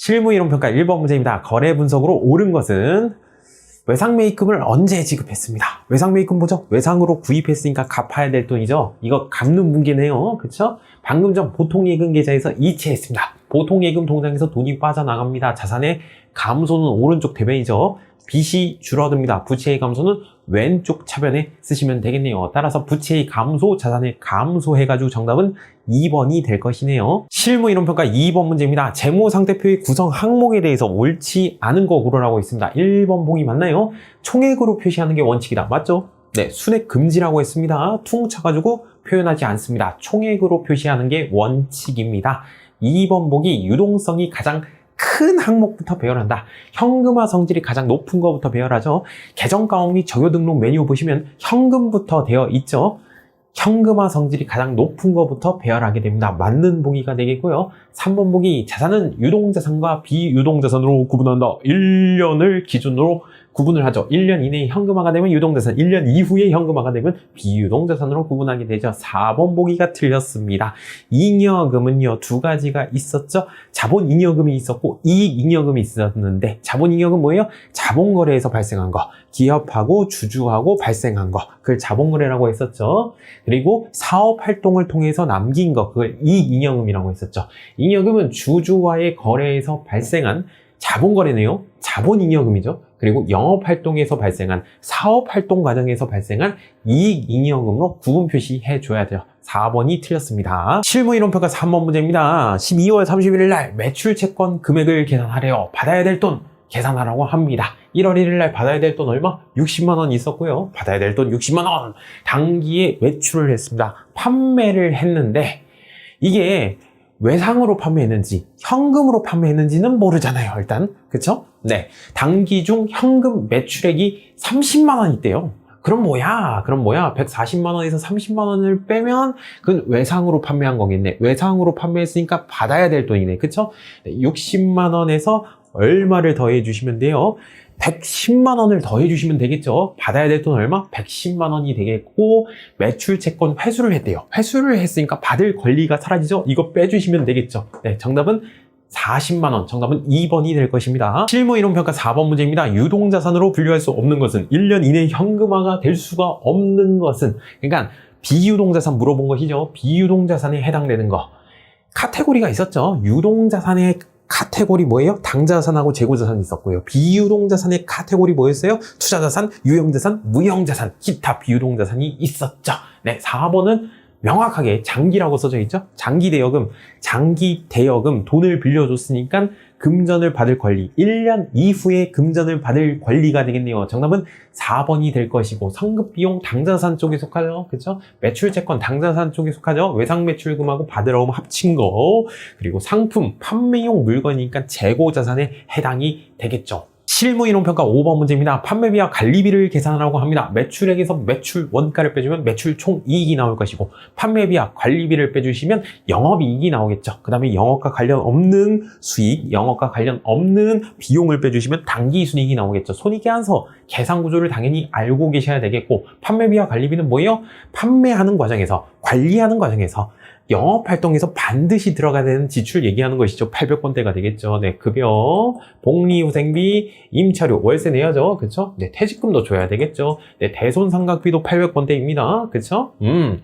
실무이론평가 1번 문제입니다. 거래 분석으로 옳은 것은 외상매입금을 언제 지급했습니다. 외상매입금 보죠? 외상으로 구입했으니까 갚아야 될 돈이죠. 이거 갚는 분기네요. 그쵸? 방금 전 보통예금 계좌에서 이체했습니다. 보통예금 통장에서 돈이 빠져나갑니다. 자산의 감소는 오른쪽 대변이죠. 빚이 줄어듭니다. 부채의 감소는 왼쪽 차변에 쓰시면 되겠네요. 따라서 부채의 감소, 자산의 감소해가지고 정답은 2번이 될 것이네요. 실무이론평가 2번 문제입니다. 재무상태표의 구성 항목에 대해서 옳지 않은 거 고르라고 있습니다. 1번 봉이 맞나요? 총액으로 표시하는 게 원칙이다. 맞죠? 네, 순액 금지라고 했습니다. 퉁 쳐가지고 표현하지 않습니다. 총액으로 표시하는 게 원칙입니다. 2번 보기 유동성이 가장 큰 항목부터 배열한다. 현금화 성질이 가장 높은 것부터 배열하죠. 계정가업 및 적요 등록 메뉴 보시면 현금부터 되어 있죠. 현금화 성질이 가장 높은 것부터 배열하게 됩니다. 맞는 보기가 되겠고요. 3번 보기 자산은 유동자산과 비유동자산으로 구분한다. 1년을 기준으로 구분을 하죠. 1년 이내에 현금화가 되면 유동자산, 1년 이후에 현금화가 되면 비유동자산으로 구분하게 되죠. 4번 보기가 틀렸습니다. 잉여금은요, 두 가지가 있었죠. 자본잉여금이 있었고 이익잉여금이 있었는데, 자본잉여금 뭐예요? 자본거래에서 발생한 거, 기업하고 주주하고 발생한 거, 그걸 자본거래라고 했었죠. 그리고 사업활동을 통해서 남긴 거, 그걸 이익잉여금이라고 했었죠. 잉여금은 주주와의 거래에서 발생한 자본거래네요. 자본잉여금이죠. 그리고 영업활동에서 발생한, 사업활동 과정에서 발생한 이익잉여금으로 구분 표시해 줘야 돼요. 4번이 틀렸습니다. 실무이론평가 3번 문제입니다. 12월 31일 날 매출채권 금액을 계산하래요. 받아야 될 돈 계산하라고 합니다. 1월 1일 날 받아야 될 돈 얼마? 60만 원 있었고요. 받아야 될 돈 60만 원. 당기에 외출을 했습니다. 판매를 했는데 이게 외상으로 판매했는지 현금으로 판매했는지는 모르잖아요. 일단 그쵸? 네, 당기 중 현금 매출액이 30만 원 있대요. 그럼 뭐야? 140만 원에서 30만 원을 빼면 그건 외상으로 판매한 거겠네. 외상으로 판매했으니까 받아야 될 돈이네. 그쵸? 60만 원에서 얼마를 더해 주시면 돼요? 110만 원을 더해 주시면 되겠죠. 받아야 될 돈 얼마? 110만 원이 되겠고, 매출 채권 회수를 했대요. 회수를 했으니까 받을 권리가 사라지죠. 이거 빼주시면 되겠죠. 네, 정답은 40만 원. 정답은 2번이 될 것입니다. 실무이론평가 4번 문제입니다. 유동자산으로 분류할 수 없는 것은 1년 이내 현금화가 될 수가 없는 것은, 그러니까 비유동자산 물어본 것이죠. 비유동자산에 해당되는 거. 카테고리가 있었죠. 유동자산의 카테고리 뭐예요? 당자산하고 재고자산이 있었고요. 비유동자산의 카테고리 뭐였어요? 투자자산, 유형자산, 무형자산, 기타 비유동자산이 있었죠. 네, 4번은 명확하게 장기라고 써져 있죠. 장기 대여금 돈을 빌려줬으니까 금전을 받을 권리, 1년 이후에 금전을 받을 권리가 되겠네요. 정답은 4번이 될 것이고, 성급비용 당자산 쪽에 속하죠. 그쵸? 매출채권 당자산 쪽에 속하죠. 외상매출금하고 받으러 합친 거, 그리고 상품, 판매용 물건이니까 재고자산에 해당이 되겠죠. 실무이론평가 5번 문제입니다. 판매비와 관리비를 계산하라고 합니다. 매출액에서 매출 원가를 빼주면 매출 총이익이 나올 것이고, 판매비와 관리비를 빼주시면 영업이익이 나오겠죠. 그 다음에 영업과 관련 없는 수익, 영업과 관련 없는 비용을 빼주시면 당기순이익이 나오겠죠. 손익계산서 계산 구조를 당연히 알고 계셔야 되겠고, 판매비와 관리비는 뭐예요? 판매하는 과정에서, 관리하는 과정에서 영업활동에서 반드시 들어가야 되는 지출 얘기하는 것이죠. 800번대가 되겠죠. 네, 급여, 복리후생비, 임차료, 월세 내야죠. 그쵸? 네, 퇴직금도 줘야 되겠죠. 네, 대손상각비도 800번대입니다. 그쵸?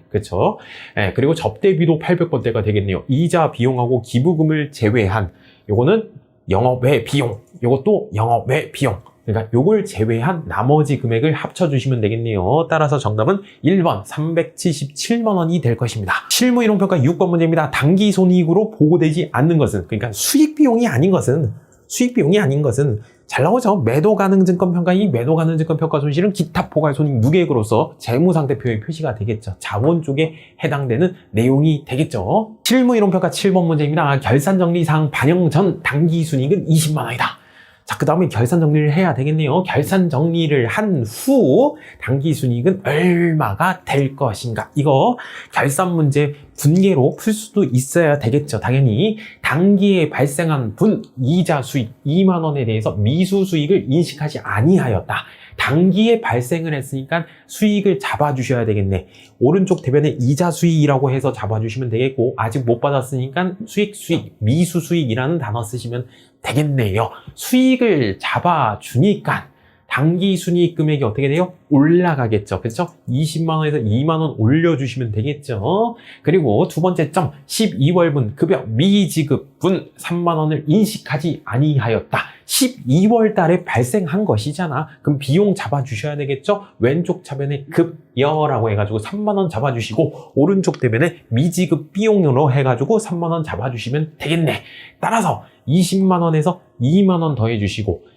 그쵸. 네, 그리고 접대비도 800번대가 되겠네요. 이자 비용하고 기부금을 제외한, 요거는 영업외 비용, 요것도 영업외 비용. 그러니까 요걸 제외한 나머지 금액을 합쳐주시면 되겠네요. 따라서 정답은 1번 377만 원이 될 것입니다. 실무이론평가 6번 문제입니다. 당기손익으로 보고되지 않는 것은, 그러니까 수익비용이 아닌 것은 잘 나오죠. 매도가능증권평가이 매도가능증권평가 손실은 기타 포괄손익 누계액으로서 재무상태표에 표시가 되겠죠. 자본 쪽에 해당되는 내용이 되겠죠. 실무이론평가 7번 문제입니다. 결산정리사항 반영 전 당기순이익은 20만 원이다. 자, 그 다음에 결산 정리를 해야 되겠네요. 결산 정리를 한 후 당기순이익은 얼마가 될 것인가. 이거 결산 문제 분계로 풀 수도 있어야 되겠죠. 당연히 당기에 발생한 이자 수익 2만 원에 대해서 미수 수익을 인식하지 아니하였다. 단기에 발생을 했으니까 수익을 잡아주셔야 되겠네. 오른쪽 대변에 이자 수익이라고 해서 잡아주시면 되겠고, 아직 못 받았으니까 수익, 미수 수익이라는 단어 쓰시면 되겠네요. 수익을 잡아주니까 단기 순이익 금액이 어떻게 돼요? 올라가겠죠. 그렇죠? 20만원에서 2만원 올려주시면 되겠죠. 그리고 두 번째 점, 12월분 급여 미지급분 3만원을 인식하지 아니하였다. 12월 달에 발생한 것이잖아. 그럼 비용 잡아주셔야 되겠죠? 왼쪽 차변에 급여라고 해가지고 3만원 잡아주시고, 오른쪽 대변에 미지급 비용료로 해가지고 3만원 잡아주시면 되겠네. 따라서 20만원에서 2만원 더해주시고,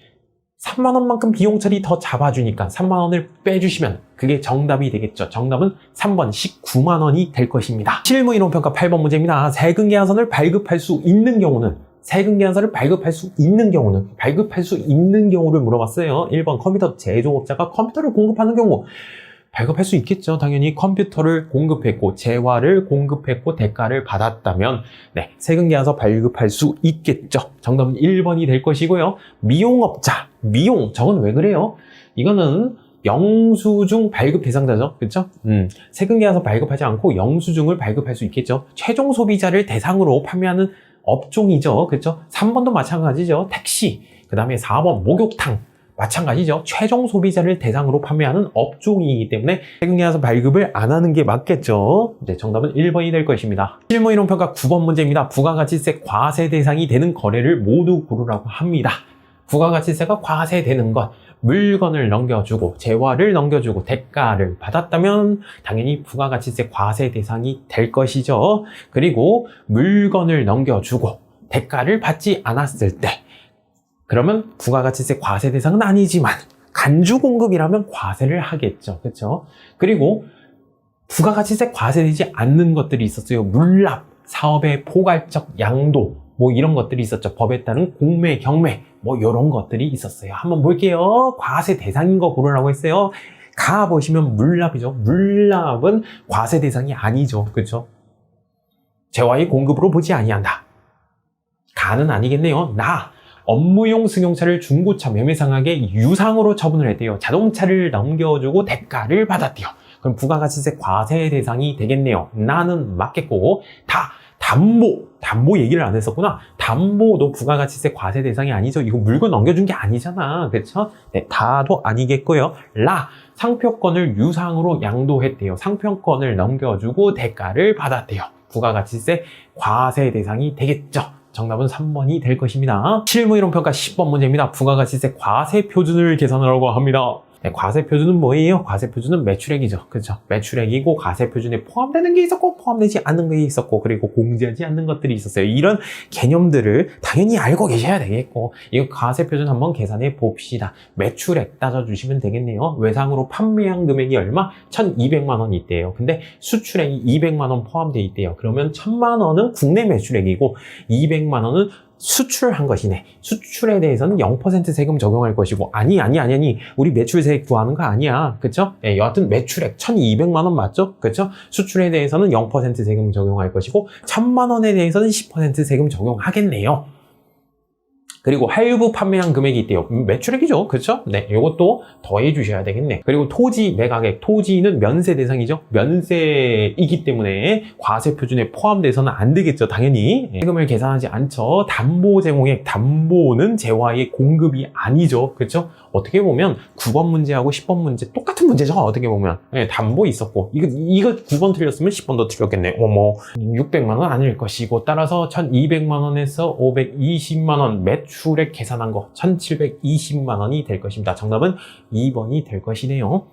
3만원만큼 비용 처리 더 잡아주니까 3만원을 빼주시면 그게 정답이 되겠죠. 정답은 3번 19만원이 될 것입니다. 실무이론평가 8번 문제입니다. 세금계산서를 발급할 수 있는 경우는, 세금계산서를 발급할 수 있는 경우를 물어봤어요. 1번 컴퓨터 제조업자가 컴퓨터를 공급하는 경우 발급할 수 있겠죠. 당연히 컴퓨터를 공급했고 재화를 공급했고 대가를 받았다면 네, 세금계산서 발급할 수 있겠죠. 정답은 1번이 될 것이고요. 미용업자, 미용, 저건 왜 그래요? 이거는 영수증 발급 대상자죠. 그렇죠? 세금계산서 발급하지 않고 영수증을 발급할 수 있겠죠. 최종 소비자를 대상으로 판매하는 업종이죠. 그렇죠? 3번도 마찬가지죠. 택시, 그 다음에 4번 목욕탕, 마찬가지죠. 최종 소비자를 대상으로 판매하는 업종이기 때문에 세금계산서 발급을 안 하는 게 맞겠죠. 네, 정답은 1번이 될 것입니다. 실무이론평가 9번 문제입니다. 부가가치세 과세 대상이 되는 거래를 모두 고르라고 합니다. 부가가치세가 과세되는 것, 물건을 넘겨주고 재화를 넘겨주고 대가를 받았다면 당연히 부가가치세 과세 대상이 될 것이죠. 그리고 물건을 넘겨주고 대가를 받지 않았을 때 그러면 부가가치세 과세 대상은 아니지만 간주공급이라면 과세를 하겠죠. 그렇죠? 그리고 부가가치세 과세되지 않는 것들이 있었어요. 물납, 사업의 포괄적 양도, 뭐 이런 것들이 있었죠. 법에 따른 공매, 경매, 뭐 이런 것들이 있었어요. 한번 볼게요. 과세 대상인 거 고르라고 했어요. 가 보시면 물납이죠. 물납은 과세 대상이 아니죠. 그렇죠? 재화의 공급으로 보지 아니한다. 가는 아니겠네요. 업무용 승용차를 중고차 매매상하게 유상으로 처분을 했대요. 자동차를 넘겨주고 대가를 받았대요. 그럼 부가가치세 과세 대상이 되겠네요. 나는 맞겠고, 담보 얘기를 안 했었구나. 담보도 부가가치세 과세 대상이 아니죠. 이거 물건 넘겨준 게 아니잖아. 그렇죠? 네, 다도 아니겠고요. 상표권을 유상으로 양도했대요. 상표권을 넘겨주고 대가를 받았대요. 부가가치세 과세 대상이 되겠죠. 정답은 3번이 될 것입니다. 실무이론평가 10번 문제입니다. 부가가치세 과세표준을 계산하라고 합니다. 네, 과세표준은 뭐예요? 과세표준은 매출액이죠. 그렇죠? 매출액이고 과세표준에 포함되는 게 있었고 포함되지 않는 게 있었고 그리고 공제하지 않는 것들이 있었어요. 이런 개념들을 당연히 알고 계셔야 되겠고 이거 과세표준 한번 계산해 봅시다. 매출액 따져주시면 되겠네요. 외상으로 판매한 금액이 얼마? 1,200만 원이 있대요. 근데 수출액이 200만 원 포함되어 있대요. 그러면 1,000만 원은 국내 매출액이고 200만 원은 수출한 것이네. 수출에 대해서는 0% 세금 적용할 것이고 아니 우리 매출세 구하는 거 아니야. 그쵸? 네, 여하튼 매출액 1,200만 원 맞죠? 그쵸? 수출에 대해서는 0% 세금 적용할 것이고 1,000만 원에 대해서는 10% 세금 적용하겠네요. 그리고 할부 판매한 금액이 있대요. 매출액이죠. 그렇죠? 네, 이것도 더해 주셔야 되겠네. 그리고 토지 매각액, 토지는 면세 대상이죠. 면세이기 때문에 과세 표준에 포함돼서는 안 되겠죠. 당연히. 세금을 계산하지 않죠. 담보 제공액, 담보는 재화의 공급이 아니죠. 그렇죠? 어떻게 보면 9번 문제하고 10번 문제 똑같은 문제죠. 어떻게 보면. 네, 담보 있었고 이거 9번 틀렸으면 10번도 틀렸겠네. 600만 원 아닐 것이고 따라서 1,200만 원에서 520만 원 매출액 계산한 거 1,720만 원이 될 것입니다. 정답은 2번이 될 것이네요.